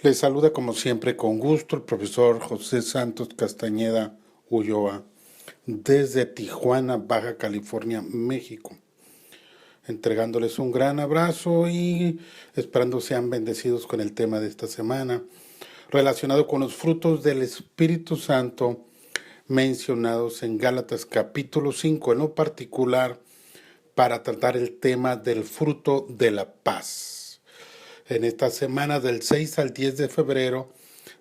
Les saluda como siempre con gusto el profesor José Santos Castañeda Ulloa desde Tijuana, Baja California, México, entregándoles un gran abrazo y esperando sean bendecidos con el tema de esta semana relacionado con los frutos del Espíritu Santo mencionados en Gálatas capítulo 5, en lo particular para tratar el tema del fruto de la paz. En esta semana del 6 al 10 de febrero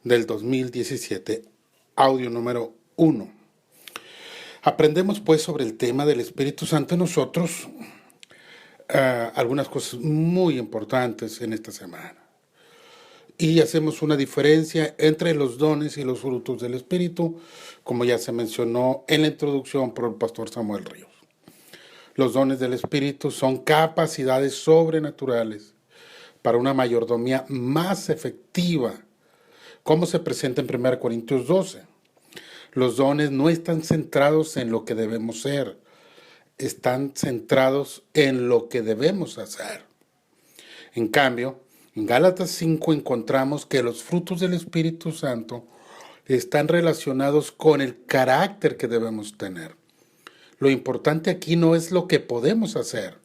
del 2017, audio número 1. Aprendemos pues sobre el tema del Espíritu Santo en nosotros, algunas cosas muy importantes en esta semana. Y hacemos una diferencia entre los dones y los frutos del Espíritu, como ya se mencionó en la introducción por el pastor Samuel Ríos. Los dones del Espíritu son capacidades sobrenaturales para una mayordomía más efectiva, como se presenta en 1 Corintios 12. Los dones no están centrados en lo que debemos ser, están centrados en lo que debemos hacer. En cambio, en Gálatas 5 encontramos que los frutos del Espíritu Santo están relacionados con el carácter que debemos tener. Lo importante aquí no es lo que podemos hacer,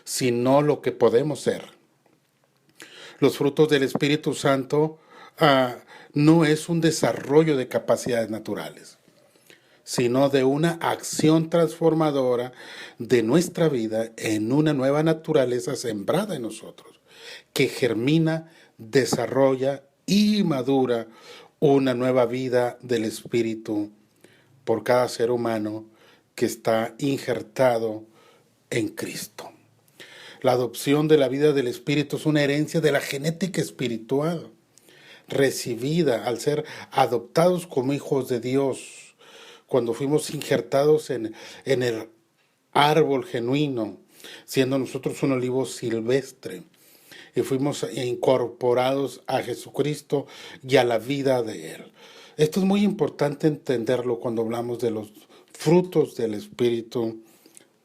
sino lo que podemos ser. Los frutos del Espíritu Santo no es un desarrollo de capacidades naturales, sino de una acción transformadora de nuestra vida en una nueva naturaleza sembrada en nosotros, que germina, desarrolla y madura una nueva vida del Espíritu por cada ser humano que está injertado en Cristo. La adopción de la vida del Espíritu es una herencia de la genética espiritual, recibida al ser adoptados como hijos de Dios, cuando fuimos injertados en el árbol genuino, siendo nosotros un olivo silvestre, y fuimos incorporados a Jesucristo y a la vida de Él. Esto es muy importante entenderlo cuando hablamos de los frutos del Espíritu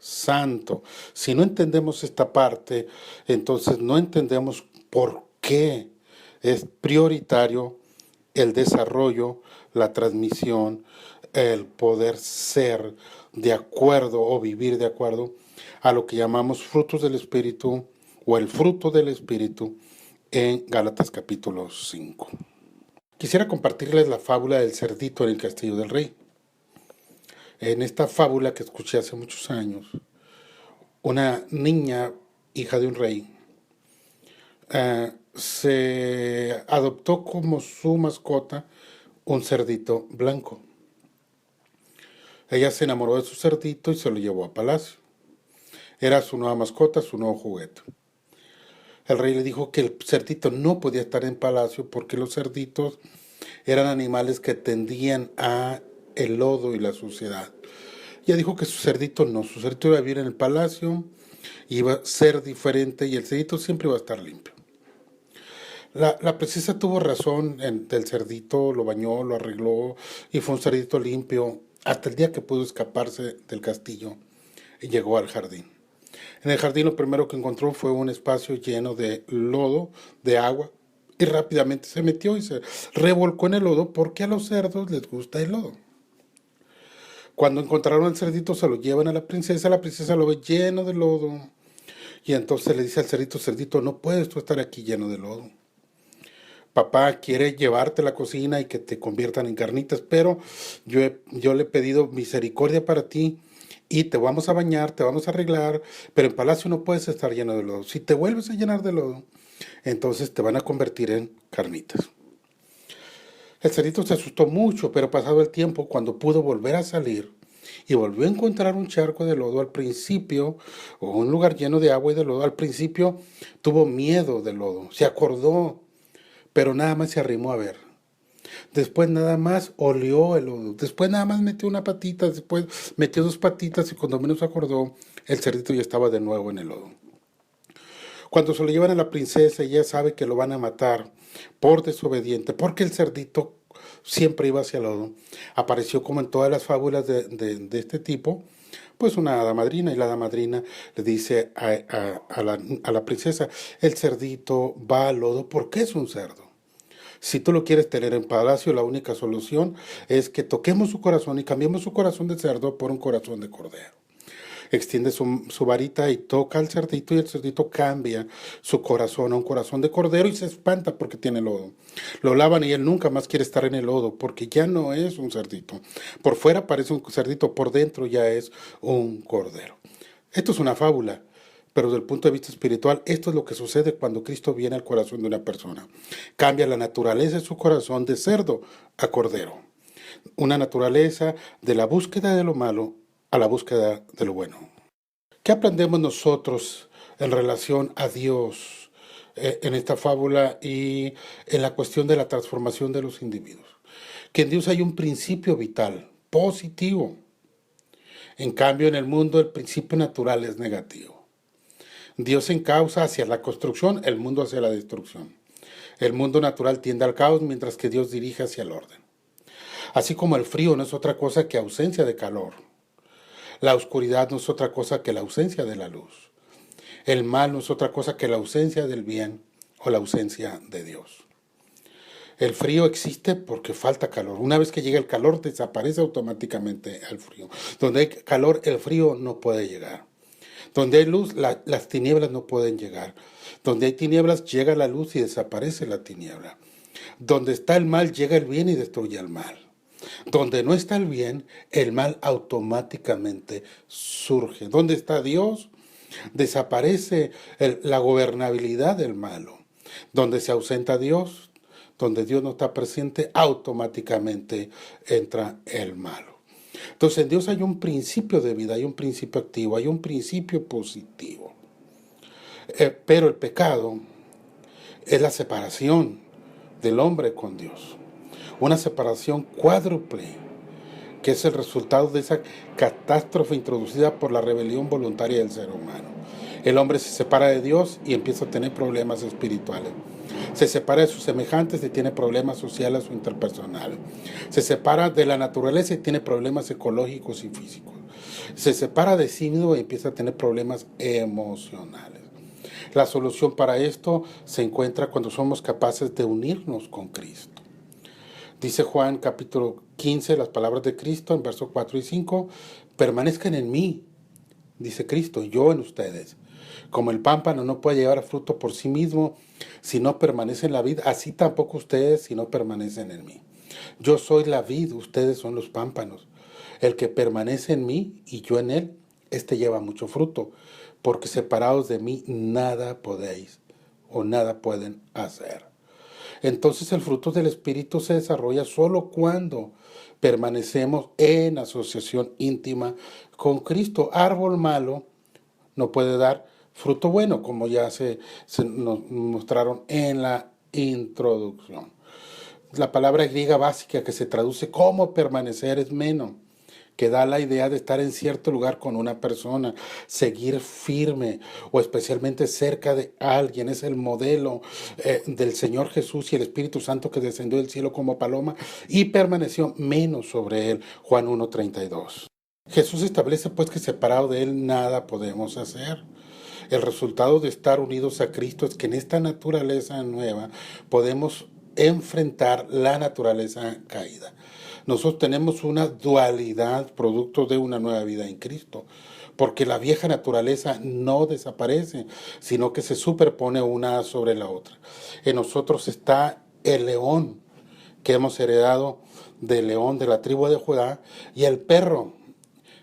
Santo. Si no entendemos esta parte, entonces no entendemos por qué es prioritario el desarrollo, la transmisión, el poder ser de acuerdo o vivir de acuerdo a lo que llamamos frutos del Espíritu o el fruto del Espíritu en Gálatas capítulo 5. Quisiera compartirles la fábula del cerdito en el castillo del rey. En esta fábula que escuché hace muchos años, una niña, hija de un rey, se adoptó como su mascota un cerdito blanco. Ella se enamoró de su cerdito y se lo llevó a palacio. Era su nueva mascota, su nuevo juguete. El rey le dijo que el cerdito no podía estar en palacio porque los cerditos eran animales que tendían a el lodo y la suciedad. Ella dijo que su cerdito iba a vivir en el palacio, iba a ser diferente y el cerdito siempre iba a estar limpio. La princesa tuvo razón del cerdito, lo bañó, lo arregló y fue un cerdito limpio hasta el día que pudo escaparse del castillo y llegó al jardín. En el jardín lo primero que encontró fue un espacio lleno de lodo, de agua, y rápidamente se metió y se revolcó en el lodo porque a los cerdos les gusta el lodo. Cuando encontraron al cerdito se lo llevan a la princesa lo ve lleno de lodo y entonces le dice al cerdito, cerdito, no puedes tú estar aquí lleno de lodo. Papá quiere llevarte a la cocina y que te conviertan en carnitas, pero yo le he pedido misericordia para ti y te vamos a bañar, te vamos a arreglar, pero en palacio no puedes estar lleno de lodo. Si te vuelves a llenar de lodo, entonces te van a convertir en carnitas. El cerdito se asustó mucho, pero pasado el tiempo, cuando pudo volver a salir y volvió a encontrar un charco de lodo al principio, o un lugar lleno de agua y de lodo, al principio tuvo miedo del lodo, se acordó, pero nada más se arrimó a ver. Después nada más olió el lodo. Después nada más metió una patita. Después metió dos patitas y cuando menos acordó, el cerdito ya estaba de nuevo en el lodo. Cuando se lo llevan a la princesa, ella sabe que lo van a matar por desobediente, porque el cerdito siempre iba hacia el lodo. Apareció como en todas las fábulas de este tipo, pues una hada madrina, y la hada madrina le dice a la princesa, el cerdito va al lodo porque es un cerdo. Si tú lo quieres tener en palacio, la única solución es que toquemos su corazón y cambiemos su corazón de cerdo por un corazón de cordero. Extiende su varita y toca al cerdito y el cerdito cambia su corazón a un corazón de cordero y se espanta porque tiene lodo. Lo lavan y él nunca más quiere estar en el lodo porque ya no es un cerdito. Por fuera parece un cerdito, por dentro ya es un cordero. Esto es una fábula, pero desde el punto de vista espiritual, esto es lo que sucede cuando Cristo viene al corazón de una persona. Cambia la naturaleza de su corazón de cerdo a cordero. Una naturaleza de la búsqueda de lo malo a la búsqueda de lo bueno. ¿Qué aprendemos nosotros en relación a Dios en esta fábula y en la cuestión de la transformación de los individuos? Que en Dios hay un principio vital, positivo. En cambio, en el mundo el principio natural es negativo. Dios encausa hacia la construcción, el mundo hacia la destrucción. El mundo natural tiende al caos, mientras que Dios dirige hacia el orden. Así como el frío no es otra cosa que ausencia de calor. La oscuridad no es otra cosa que la ausencia de la luz. El mal no es otra cosa que la ausencia del bien o la ausencia de Dios. El frío existe porque falta calor. Una vez que llega el calor, desaparece automáticamente el frío. Donde hay calor, el frío no puede llegar. Donde hay luz, las tinieblas no pueden llegar. Donde hay tinieblas, llega la luz y desaparece la tiniebla. Donde está el mal, llega el bien y destruye el mal. Donde no está el bien, el mal automáticamente surge. Donde está Dios, desaparece la gobernabilidad del malo. Donde se ausenta Dios, donde Dios no está presente, automáticamente entra el malo. Entonces en Dios hay un principio de vida, hay un principio activo, hay un principio positivo. Pero el pecado es la separación del hombre con Dios. Una separación cuádruple, que es el resultado de esa catástrofe introducida por la rebelión voluntaria del ser humano. El hombre se separa de Dios y empieza a tener problemas espirituales. Se separa de sus semejantes y tiene problemas sociales o interpersonales. Se separa de la naturaleza y tiene problemas ecológicos y físicos. Se separa de sí mismo y empieza a tener problemas emocionales. La solución para esto se encuentra cuando somos capaces de unirnos con Cristo. Dice Juan capítulo 15, las palabras de Cristo en versos 4 y 5, permanezcan en mí, dice Cristo, yo en ustedes. Como el pámpano no puede llevar fruto por sí mismo si no permanece en la vid, así tampoco ustedes si no permanecen en mí. Yo soy la vid, ustedes son los pámpanos. El que permanece en mí y yo en él, este lleva mucho fruto, porque separados de mí nada podéis o nada pueden hacer. Entonces el fruto del Espíritu se desarrolla solo cuando permanecemos en asociación íntima con Cristo. Árbol malo no puede dar fruto bueno, como ya se nos mostraron en la introducción. La palabra griega básica que se traduce como permanecer es meno, que da la idea de estar en cierto lugar con una persona, seguir firme o especialmente cerca de alguien. Es el modelo del Señor Jesús y el Espíritu Santo que descendió del cielo como paloma y permaneció menos sobre él. Juan 1:32. Jesús establece pues que separado de él nada podemos hacer. El resultado de estar unidos a Cristo es que en esta naturaleza nueva podemos enfrentar la naturaleza caída. Nosotros tenemos una dualidad producto de una nueva vida en Cristo, porque la vieja naturaleza no desaparece, sino que se superpone una sobre la otra. En nosotros está el león que hemos heredado del león de la tribu de Judá y el perro,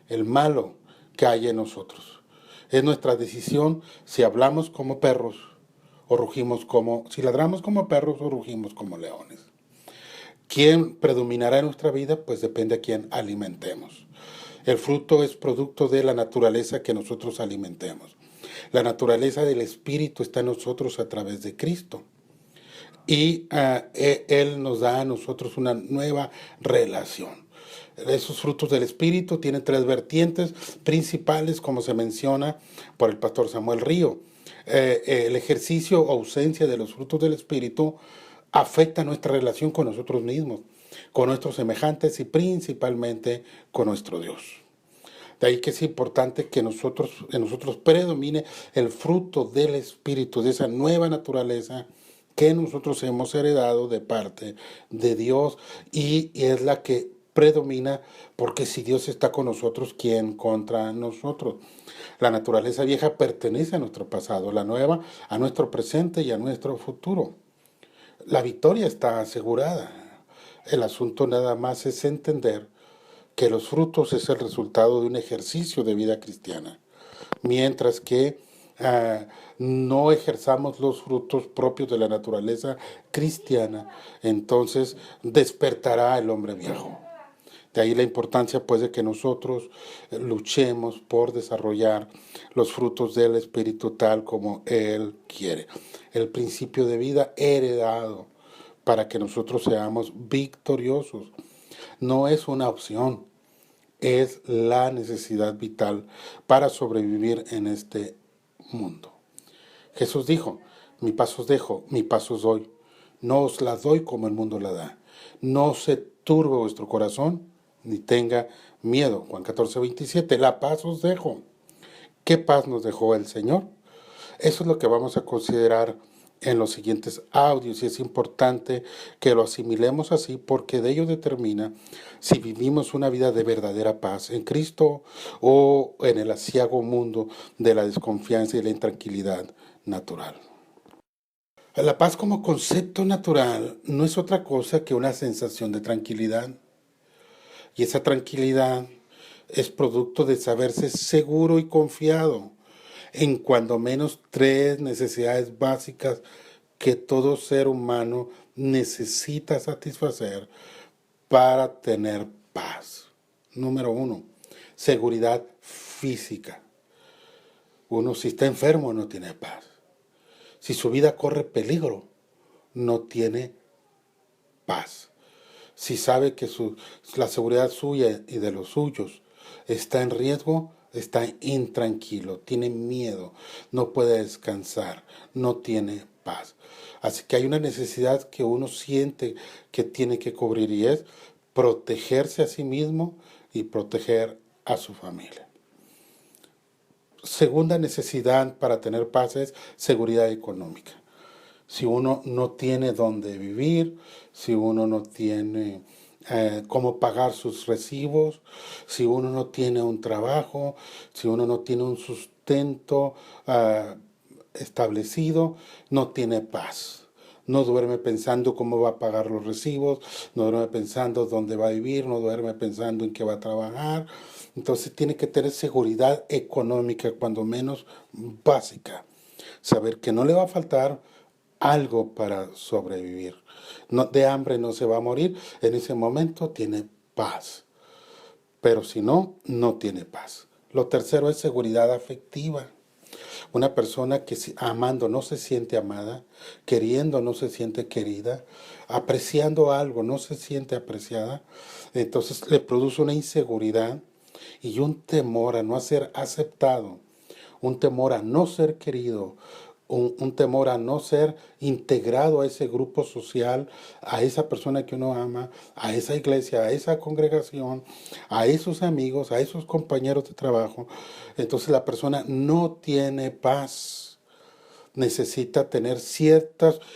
el malo que hay en nosotros. Es nuestra decisión si hablamos como perros o rugimos si ladramos como perros o rugimos como leones. ¿Quién predominará en nuestra vida? Pues depende a quién alimentemos. El fruto es producto de la naturaleza que nosotros alimentemos. La naturaleza del Espíritu está en nosotros a través de Cristo. Y Él nos da a nosotros una nueva relación. Esos frutos del Espíritu tienen tres vertientes principales, como se menciona por el pastor Samuel Río. El ejercicio o ausencia de los frutos del Espíritu afecta nuestra relación con nosotros mismos, con nuestros semejantes y principalmente con nuestro Dios. De ahí que es importante que en nosotros predomine el fruto del Espíritu, de esa nueva naturaleza que nosotros hemos heredado de parte de Dios y es la que predomina, porque si Dios está con nosotros, ¿quién contra nosotros? La naturaleza vieja pertenece a nuestro pasado, la nueva a nuestro presente y a nuestro futuro. La victoria está asegurada. El asunto nada más es entender que los frutos es el resultado de un ejercicio de vida cristiana, mientras que no ejerzamos los frutos propios de la naturaleza cristiana, entonces despertará el hombre viejo. De ahí la importancia pues de que nosotros luchemos por desarrollar los frutos del Espíritu tal como Él quiere. El principio de vida heredado para que nosotros seamos victoriosos. No es una opción, es la necesidad vital para sobrevivir en este mundo. Jesús dijo, mi paz os dejo, mi paz os doy. No os la doy como el mundo la da. No se turbe vuestro corazón, ni tenga miedo. Juan 14:27, la paz os dejo. ¿Qué paz nos dejó el Señor? Eso es lo que vamos a considerar en los siguientes audios y es importante que lo asimilemos así porque de ello determina si vivimos una vida de verdadera paz en Cristo o en el aciago mundo de la desconfianza y la intranquilidad natural. La paz como concepto natural no es otra cosa que una sensación de tranquilidad. Y esa tranquilidad es producto de saberse seguro y confiado en cuando menos tres necesidades básicas que todo ser humano necesita satisfacer para tener paz. Número 1, seguridad física. Uno si está enfermo no tiene paz. Si su vida corre peligro, no tiene paz. Si sabe que la seguridad suya y de los suyos está en riesgo, está intranquilo, tiene miedo, no puede descansar, no tiene paz. Así que hay una necesidad que uno siente que tiene que cubrir y es protegerse a sí mismo y proteger a su familia. Segunda necesidad para tener paz es seguridad económica. Si uno no tiene dónde vivir, si uno no tiene cómo pagar sus recibos, si uno no tiene un trabajo, si uno no tiene un sustento establecido, no tiene paz. No duerme pensando cómo va a pagar los recibos, no duerme pensando dónde va a vivir, no duerme pensando en qué va a trabajar. Entonces tiene que tener seguridad económica, cuando menos básica. Saber que no le va a faltar algo para sobrevivir. No, de hambre no se va a morir, en ese momento tiene paz. Pero si no, no tiene paz. Lo tercero es seguridad afectiva. Una persona que amando no se siente amada, queriendo no se siente querida, apreciando algo no se siente apreciada, entonces le produce una inseguridad y un temor a no ser aceptado, un temor a no ser querido, un temor a no ser integrado a ese grupo social, a esa persona que uno ama, a esa iglesia, a esa congregación, a esos amigos, a esos compañeros de trabajo. Entonces la persona no tiene paz. Necesita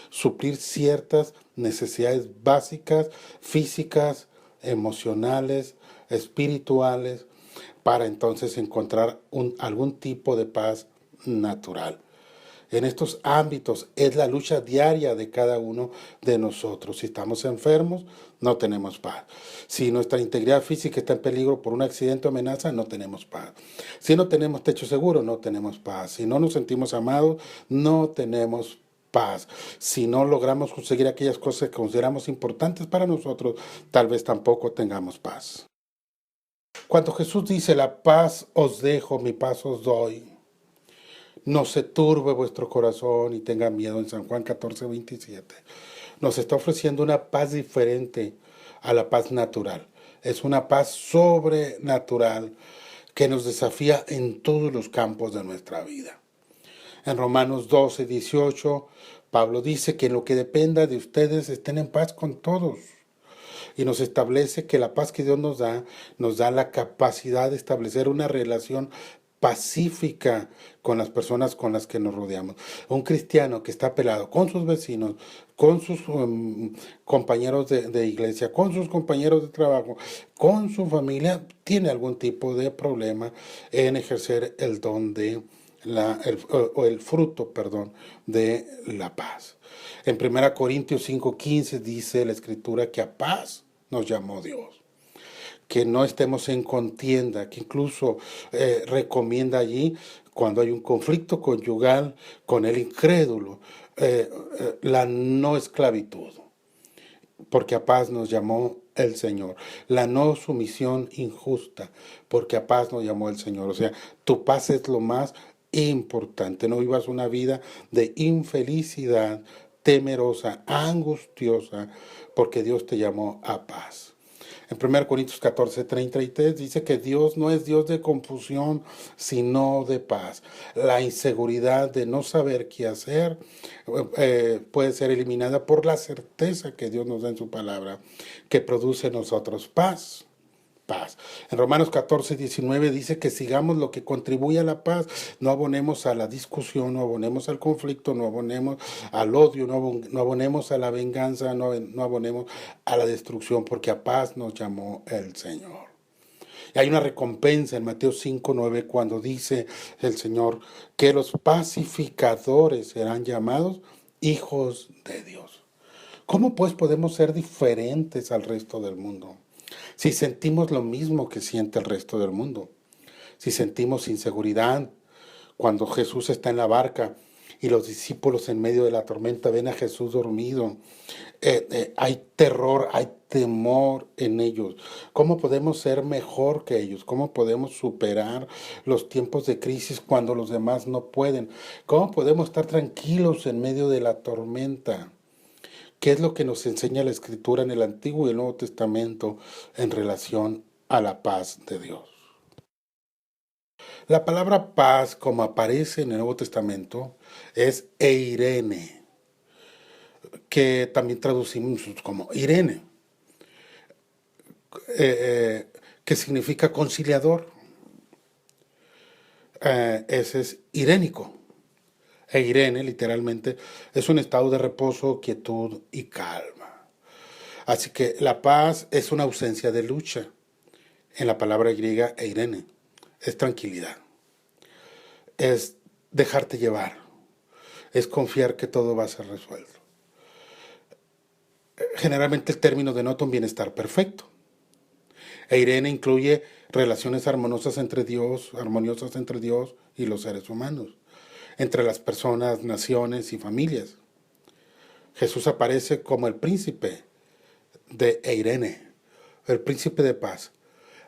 suplir ciertas necesidades básicas, físicas, emocionales, espirituales, para entonces encontrar algún tipo de paz natural. En estos ámbitos es la lucha diaria de cada uno de nosotros. Si estamos enfermos, no tenemos paz. Si nuestra integridad física está en peligro por un accidente o amenaza, no tenemos paz. Si no tenemos techo seguro, no tenemos paz. Si no nos sentimos amados, no tenemos paz. Si no logramos conseguir aquellas cosas que consideramos importantes para nosotros, tal vez tampoco tengamos paz. Cuando Jesús dice, la paz os dejo, mi paz os doy, no se turbe vuestro corazón y tenga miedo, en San Juan 14:27. Nos está ofreciendo una paz diferente a la paz natural. Es una paz sobrenatural que nos desafía en todos los campos de nuestra vida. En Romanos 12:18, Pablo dice que en lo que dependa de ustedes estén en paz con todos. Y nos establece que la paz que Dios nos da la capacidad de establecer una relación pacífica con las personas con las que nos rodeamos. Un cristiano que está peleado con sus vecinos, con sus compañeros de iglesia, con sus compañeros de trabajo, con su familia, tiene algún tipo de problema en ejercer el don de o el fruto, perdón, de la paz. En 1 Corintios 5:15 dice la escritura que a paz nos llamó Dios, que no estemos en contienda, que incluso recomienda allí cuando hay un conflicto conyugal con el incrédulo, la no esclavitud, porque a paz nos llamó el Señor. La no sumisión injusta, porque a paz nos llamó el Señor. O sea, tu paz es lo más importante. No vivas una vida de infelicidad, temerosa, angustiosa, porque Dios te llamó a paz. En 1 Corintios 14:33 dice que Dios no es Dios de confusión, sino de paz. La inseguridad de no saber qué hacer puede ser eliminada por la certeza que Dios nos da en su palabra, que produce en nosotros paz. Paz. En Romanos 14:19 dice que sigamos lo que contribuye a la paz, no abonemos a la discusión, no abonemos al conflicto, no abonemos al odio, no abonemos a la venganza, no abonemos a la destrucción, porque a paz nos llamó el Señor. Y hay una recompensa en Mateo 5:9 cuando dice el Señor que los pacificadores serán llamados hijos de Dios. ¿Cómo pues podemos ser diferentes al resto del mundo? Si sentimos lo mismo que siente el resto del mundo, si sentimos inseguridad cuando Jesús está en la barca y los discípulos en medio de la tormenta ven a Jesús dormido, hay terror, hay temor en ellos. ¿Cómo podemos ser mejor que ellos? ¿Cómo podemos superar los tiempos de crisis cuando los demás no pueden? ¿Cómo podemos estar tranquilos en medio de la tormenta? ¿Qué es lo que nos enseña la Escritura en el Antiguo y el Nuevo Testamento en relación a la paz de Dios? La palabra paz, como aparece en el Nuevo Testamento, es eirene, que también traducimos como Irene, que significa conciliador. Ese es irénico. E Irene, literalmente, es un estado de reposo, quietud y calma. Así que la paz es una ausencia de lucha. En la palabra griega, eirene, es tranquilidad. Es dejarte llevar. Es confiar que todo va a ser resuelto. Generalmente el término denota un bienestar perfecto. Eirene incluye relaciones armoniosas entre Dios y los seres humanos, entre las personas, naciones y familias. Jesús aparece como el príncipe de Eirene, el príncipe de paz.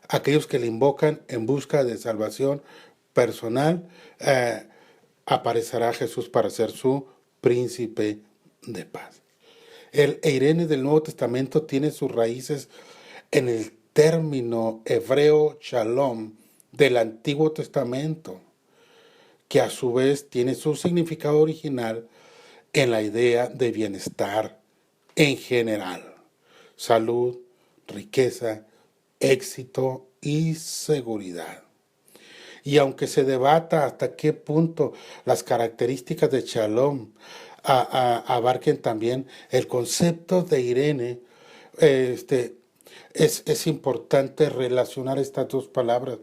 Aquellos que le invocan en busca de salvación personal, aparecerá Jesús para ser su príncipe de paz. El Eirene del Nuevo Testamento tiene sus raíces en el término hebreo shalom del Antiguo Testamento, que a su vez tiene su significado original en la idea de bienestar en general, salud, riqueza, éxito y seguridad. Y aunque se debata hasta qué punto las características de shalom abarquen también el concepto de Irene, es importante relacionar estas dos palabras,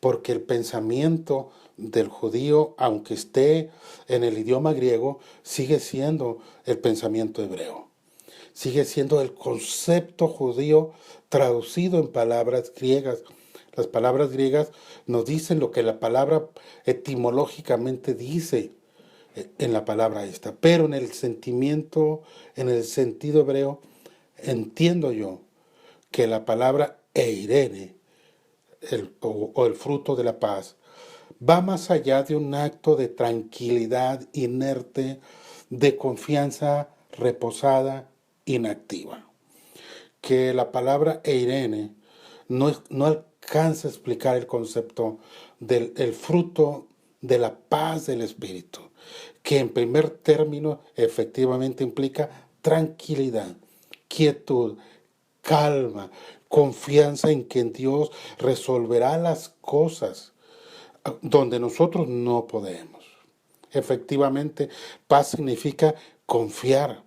porque el pensamiento del judío, aunque esté en el idioma griego, sigue siendo el pensamiento hebreo. Sigue siendo el concepto judío traducido en palabras griegas. Las palabras griegas nos dicen lo que la palabra etimológicamente dice en la palabra esta, pero en el sentimiento, en el sentido hebreo, entiendo yo que la palabra eirene, o el fruto de la paz, va más allá de un acto de tranquilidad inerte, de confianza reposada, inactiva. Que la palabra eirene no alcanza a explicar el concepto del el fruto de la paz del Espíritu, que en primer término efectivamente implica tranquilidad, quietud, calma, confianza en que Dios resolverá las cosas donde nosotros no podemos. Efectivamente, paz significa confiar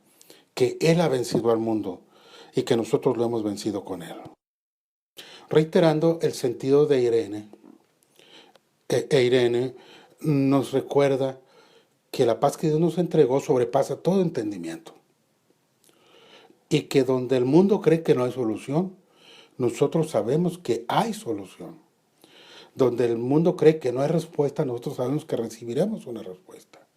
que Él ha vencido al mundo y que nosotros lo hemos vencido con Él. Reiterando el sentido de Irene, Irene nos recuerda que la paz que Dios nos entregó sobrepasa todo entendimiento. Y que donde el mundo cree que no hay solución, nosotros sabemos que hay solución. Donde el mundo cree que no hay respuesta, nosotros sabemos que recibiremos una respuesta.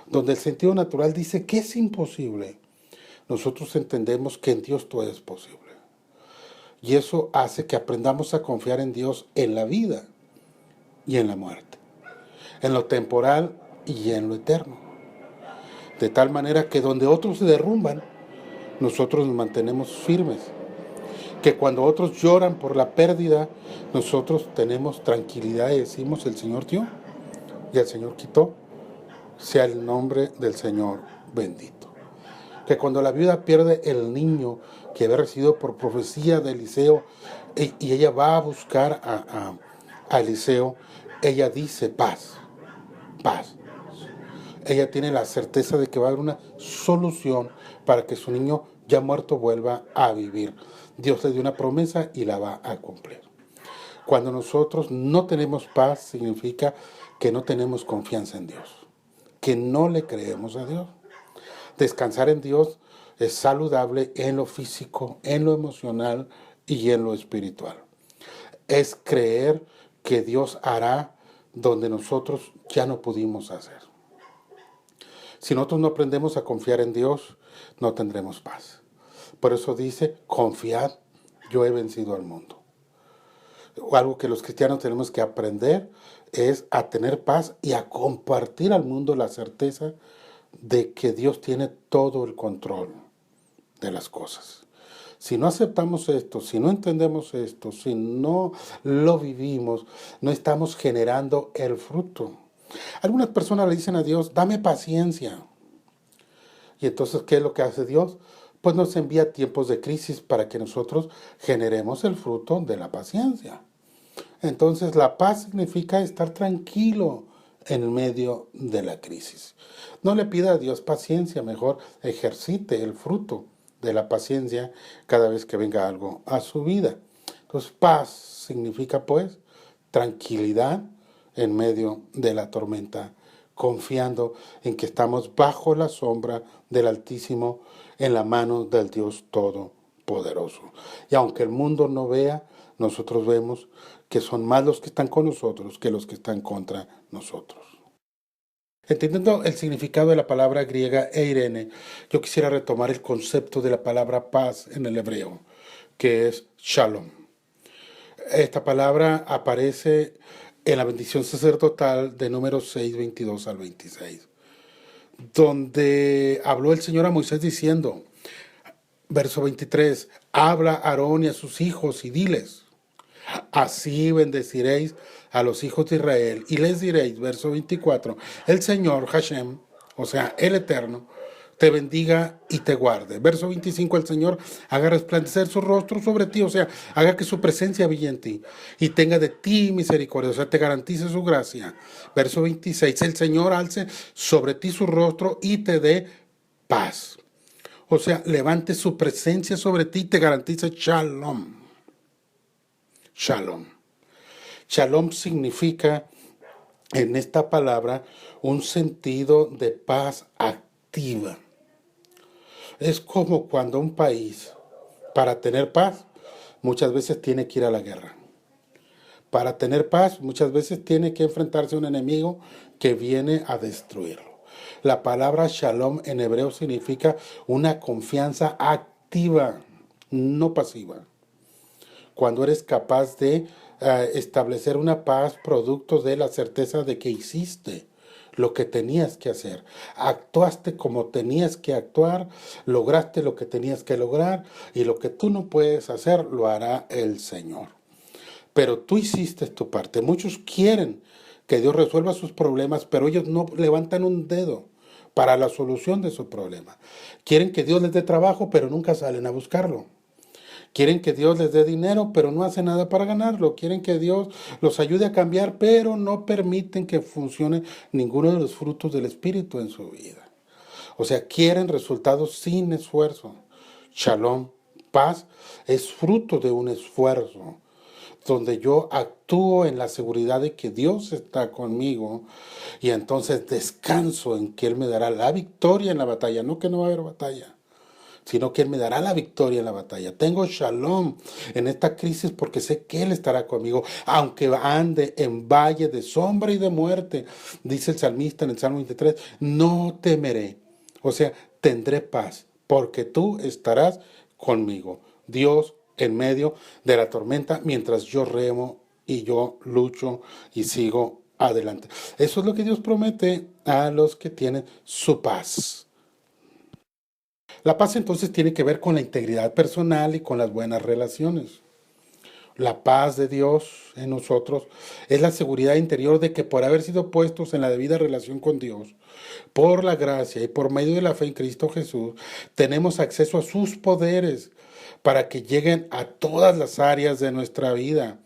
Donde el sentido natural dice que es imposible, nosotros entendemos que en Dios todo es posible. Y eso hace que aprendamos a confiar en Dios en la vida y en la muerte, en lo temporal y en lo eterno. De tal manera que donde otros se derrumban, nosotros nos mantenemos firmes. Que cuando otros lloran por la pérdida, nosotros tenemos tranquilidad y decimos: el Señor dio y el Señor quitó, sea el nombre del Señor bendito. Que cuando la viuda pierde el niño que había recibido por profecía de Eliseo, y ella va a buscar a Eliseo, ella dice: paz, paz. Ella tiene la certeza de que va a haber una solución para que su niño ya muerto vuelva a vivir. Dios le dio una promesa y la va a cumplir. Cuando nosotros no tenemos paz, significa que no tenemos confianza en Dios, que no le creemos a Dios. Descansar en Dios es saludable en lo físico, en lo emocional y en lo espiritual. Es creer que Dios hará donde nosotros ya no pudimos hacer. Si nosotros no aprendemos a confiar en Dios, no tendremos paz. Por eso dice: confiad, yo he vencido al mundo. Algo que los cristianos tenemos que aprender es a tener paz y a compartir al mundo la certeza de que Dios tiene todo el control de las cosas. Si no aceptamos esto, si no entendemos esto, si no lo vivimos, no estamos generando el fruto. Algunas personas le dicen a Dios: dame paciencia. Y entonces, ¿qué es lo que hace Dios? Pues nos envía tiempos de crisis para que nosotros generemos el fruto de la paciencia. Entonces, la paz significa estar tranquilo en medio de la crisis. No le pida a Dios paciencia, mejor ejercite el fruto de la paciencia cada vez que venga algo a su vida. Entonces, paz significa pues tranquilidad en medio de la tormenta, confiando en que estamos bajo la sombra del Altísimo, en la mano del Dios Todopoderoso. Y aunque el mundo no vea, nosotros vemos que son más los que están con nosotros que los que están contra nosotros. Entendiendo el significado de la palabra griega eirene, yo quisiera retomar el concepto de la palabra paz en el hebreo, que es shalom. Esta palabra aparece en la bendición sacerdotal de Números 6, 22 al 26, donde habló el Señor a Moisés diciendo, verso 23, habla a Aarón y a sus hijos y diles, así bendeciréis a los hijos de Israel y les diréis, verso 24, el Señor Hashem, o sea, el Eterno, te bendiga y te guarde. Verso 25, el Señor haga resplandecer su rostro sobre ti, o sea, haga que su presencia brille en ti y tenga de ti misericordia, o sea, te garantice su gracia. Verso 26, el Señor alce sobre ti su rostro y te dé paz. O sea, levante su presencia sobre ti y te garantice shalom. Shalom. Shalom significa en esta palabra un sentido de paz activa. Es como cuando un país, para tener paz, muchas veces tiene que ir a la guerra. Para tener paz, muchas veces tiene que enfrentarse a un enemigo que viene a destruirlo. La palabra shalom en hebreo significa una confianza activa, no pasiva. Cuando eres capaz de establecer una paz producto de la certeza de que hiciste lo que tenías que hacer, actuaste como tenías que actuar, lograste lo que tenías que lograr y lo que tú no puedes hacer lo hará el Señor. Pero tú hiciste tu parte. Muchos quieren que Dios resuelva sus problemas, pero ellos no levantan un dedo para la solución de su problema. Quieren que Dios les dé trabajo, pero nunca salen a buscarlo. Quieren que Dios les dé dinero, pero no hace nada para ganarlo. Quieren que Dios los ayude a cambiar, pero no permiten que funcione ninguno de los frutos del Espíritu en su vida. O sea, quieren resultados sin esfuerzo. Shalom, paz, es fruto de un esfuerzo, donde yo actúo en la seguridad de que Dios está conmigo y entonces descanso en que Él me dará la victoria en la batalla, no que no va a haber batalla, sino que Él me dará la victoria en la batalla. Tengo shalom en esta crisis porque sé que Él estará conmigo, aunque ande en valle de sombra y de muerte, dice el salmista en el Salmo 23, no temeré, o sea, tendré paz, porque tú estarás conmigo. Dios en medio de la tormenta mientras yo remo y yo lucho y sigo adelante. Eso es lo que Dios promete a los que tienen su paz. La paz entonces tiene que ver con la integridad personal y con las buenas relaciones. La paz de Dios en nosotros es la seguridad interior de que por haber sido puestos en la debida relación con Dios, por la gracia y por medio de la fe en Cristo Jesús, tenemos acceso a sus poderes para que lleguen a todas las áreas de nuestra vida.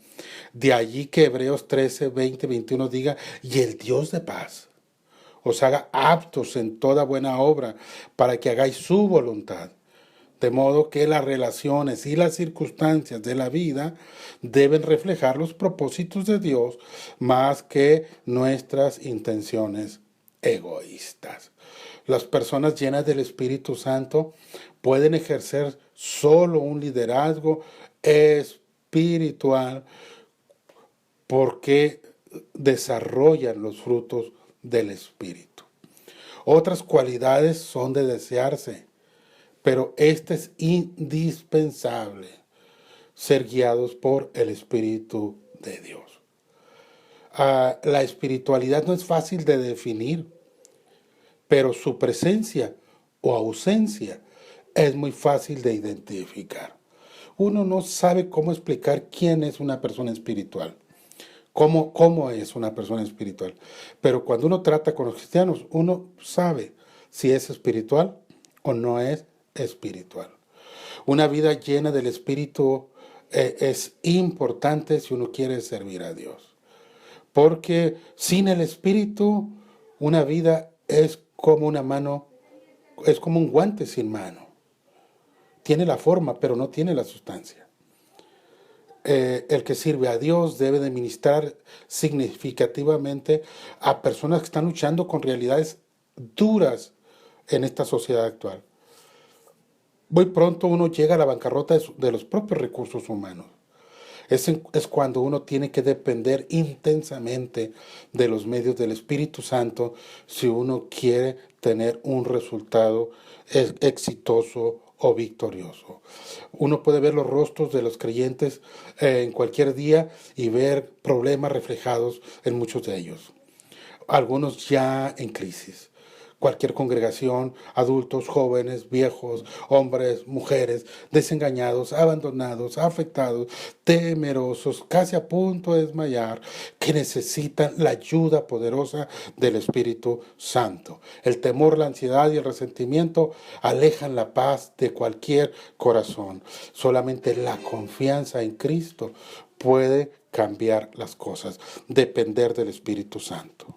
De allí que Hebreos 13, 20, 21 diga, y el Dios de paz os haga aptos en toda buena obra para que hagáis su voluntad. De modo que las relaciones y las circunstancias de la vida deben reflejar los propósitos de Dios más que nuestras intenciones egoístas. Las personas llenas del Espíritu Santo pueden ejercer solo un liderazgo espiritual porque desarrollan los frutos del Espíritu. Otras cualidades son de desearse, pero este es indispensable, ser guiados por el Espíritu de Dios. La espiritualidad no es fácil de definir, pero su presencia o ausencia es muy fácil de identificar. Uno no sabe cómo explicar quién es una persona espiritual. ¿Cómo es una persona espiritual? Pero cuando uno trata con los cristianos, uno sabe si es espiritual o no es espiritual. Una vida llena del Espíritu es importante si uno quiere servir a Dios. Porque sin el Espíritu, una vida es como una mano, es como un guante sin mano. Tiene la forma, pero no tiene la sustancia. El que sirve a Dios debe de ministrar significativamente a personas que están luchando con realidades duras en esta sociedad actual. Muy pronto uno llega a la bancarrota de los propios recursos humanos. Es cuando uno tiene que depender intensamente de los medios del Espíritu Santo si uno quiere tener un resultado exitoso o victorioso. Uno puede ver los rostros de los creyentes en cualquier día y ver problemas reflejados en muchos de ellos. Algunos ya en crisis. Cualquier congregación, adultos, jóvenes, viejos, hombres, mujeres, desengañados, abandonados, afectados, temerosos, casi a punto de desmayar, que necesitan la ayuda poderosa del Espíritu Santo. El temor, la ansiedad y el resentimiento alejan la paz de cualquier corazón. Solamente la confianza en Cristo puede cambiar las cosas, depender del Espíritu Santo.